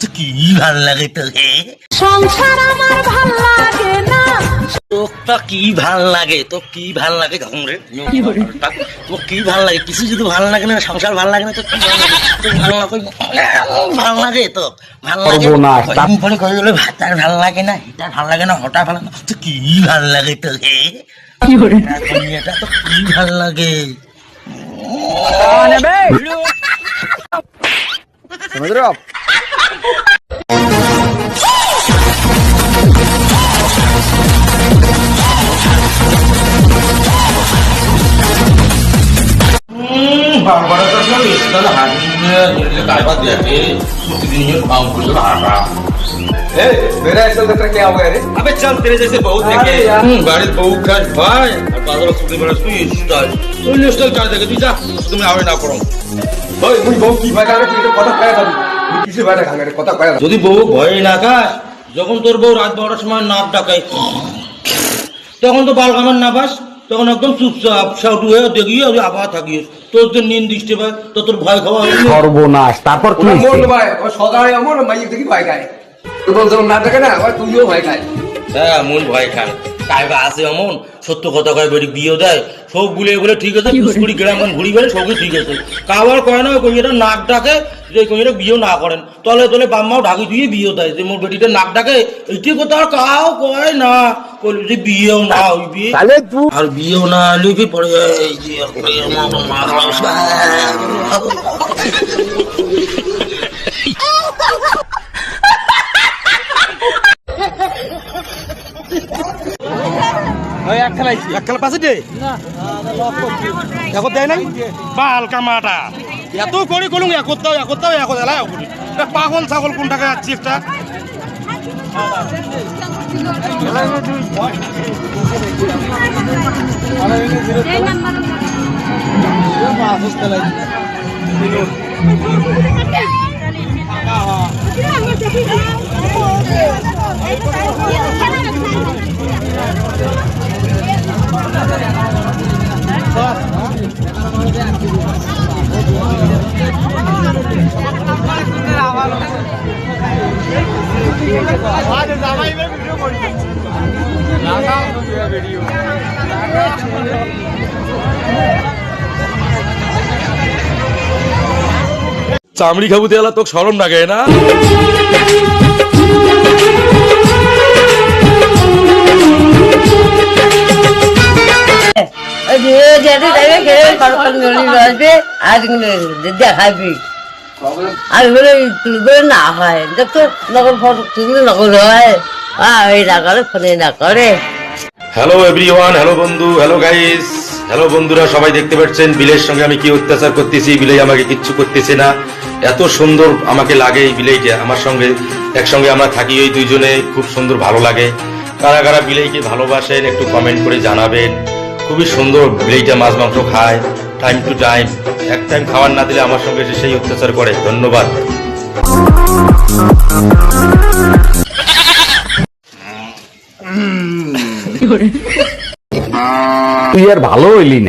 তো কি ভাল লাগে তোকে? সংসার আমার ভাল লাগে না। তোরটা কি ভাল লাগে? তো কি ভাল লাগে তখন রে? তোর কি ভাল লাগে? কিছু যদি ভাল লাগে না, সংসার ভাল লাগে না, তো কি ভাল লাগে? তো ভাল লাগে, ভাল লাগে তো ভাল লাগে পরে কই গেলে ভাত আর ভাল লাগে না, এটা ভাল লাগে না, হঠাৎ ভাল না। তো কি ভাল লাগে তোকে? এটা তো কি ভাল লাগে? समझ रहे हो आप? मेरा ऐसा लग रहा क्या हुआ रे? अबे चल तेरे जैसे बहुत देखे गाड़ी बहुत खर्च भाई और बाजार से बड़ा सुई स्टाइल कर देगा तू जा তুমি আবে না করো भाई मुझे बहुत की भाई का ये पता पाया था किसी भाई का मेरे पता पाया যদি বউ ভয় না খাস যখন তোর বউ রাত 12টার সময় নাক ডাকায় তখন তো বাল কামান না পাস তখন একদম চুপচাপ শাউট হয়ে দেখিয়ে ওই আবার থাকিস তোর যে নিন দৃষ্টি পায় তো তোর ভয় খাওয়া সর্বনাশ তারপর কি मोर भाई और सगाई अमर माई देखी भाई का तो बोल जो ना देखे ना भाई तू यो भाई का হ্যাঁ মন ভয় খান কাইবা আছে এমন সত্য কথা কয় বেরি বিয়ে দেয় সব গুলে বলে ঠিক আছে পুষ্কুড়ি গ্রামগঞ্জ ঘুরি বেড়ে সবই ঠিক আছে কাবার কয় না কই এটা নাক ডাকে যে কই এটা বিয়ে না করেন তলে তলে বাম্মাও ঢাকি দিয়ে বিয়ে দেয় যে মোর বেটিটা নাক ডাকে এইটি কথা আর কাও কয় না কই যে বিয়েও না হইবি আর বিয়েও না হইবি পরে এই যে আমার মা এক খেলা পাশে দে এখন দেয় নাই বাল কামাটা এত করে করুন একতাও এক এলাই পাগল ছাগল কোনটাকে যাচ্ছি একটা চামড়ি খাবু দেওয়ালা তোকে সরম লাগে না দেখাবি আমি বলে তুলবে না হয় দেখো নকল ফটো তুললে নকল হয় এই না করে ফোনে না করে। হ্যালো এভরিওয়ান, হ্যালো বন্ধু, হ্যালো গাইস, হ্যালো বন্ধুরা, সবাই দেখতে পাচ্ছেন বিলের সঙ্গে আমি কি অত্যাচার করতেছি। বিলে আমাকে কিচ্ছু করতেছে না, এত সুন্দর আমাকে লাগে এই বিলেইটা আমার সঙ্গে একসঙ্গে আমরা থাকি ওই দুইজনে, খুব সুন্দর ভালো লাগে। কারা কারা বিলেইকে ভালোবাসেন একটু কমেন্ট করে জানাবেন। খুবই সুন্দর বিলেইটা, মাছ মাংস খায় টাইম টু টাইম, এক টাইম খাবার না দিলে আমার সঙ্গে সেই অত্যাচার করে। ধন্যবাদ। তুই আর ভালো হইলি না।